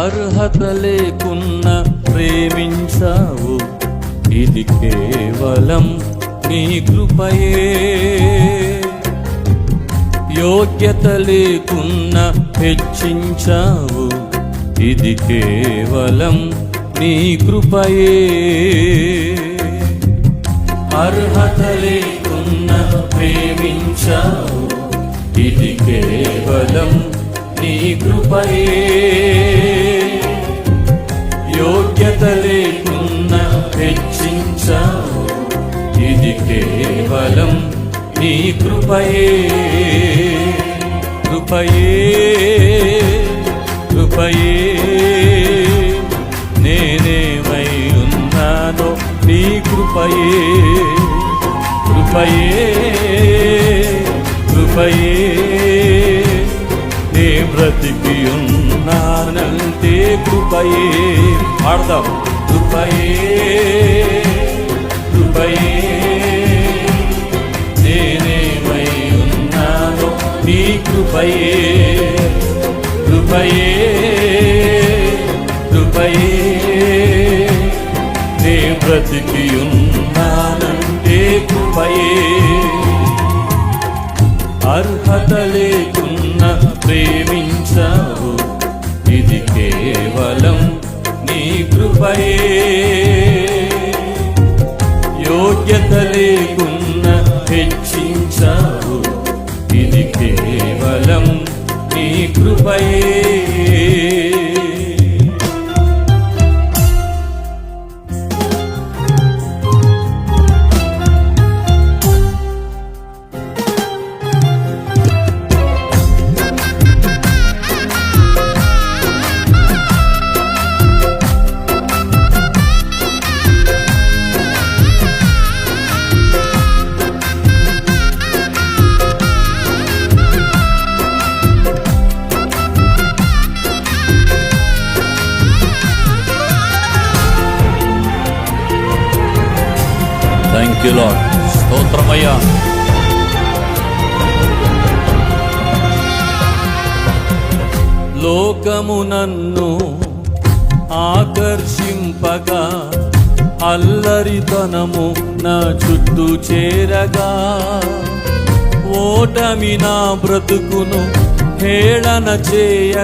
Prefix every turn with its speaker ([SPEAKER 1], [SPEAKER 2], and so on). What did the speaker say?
[SPEAKER 1] అర్హత లేకున్న ప్రేమించావు, ఇది కేవలం నీ కృపయే. యోగ్యత లేకున్న హెచ్చించావు, ఇది కేవలం నీ కృపయే. అర్హత లేకున్న ప్రేమించావు, ఇది కేవలం నీ కృపయే. యోగ్యత లేకున్న హెచ్చించావు, ఇది కేవలం నీ కృపయే. కృపయే కృపయే నేనేమై ఉన్నానో నీ కృపయే. కృపయే కృపయే నే బ్రతికి ఉన్నానంటే కృపయే. పాడదాం. కృపయే కృపయే నేనేమై ఉన్నానో నీ కృపయే. కృపయే కృపయే నే బ్రతికి ఉన్నానంటే కృపయే. అర్హత లేకున్న ప్రేమించావు, ఇది కేవలం నీ కృపయే. యోగ్యత లేకున్న హెచ్చించావు, ఇది కేవలం నీ కృపయే. Thank you lord. స్తోత్రమయ్యా. లోకము నన్ను ఆకర్షింపగా, అల్లరితనము నా చుట్టూ చేరగా, ఓటమి నా బ్రతుకును హేళన చేయగా,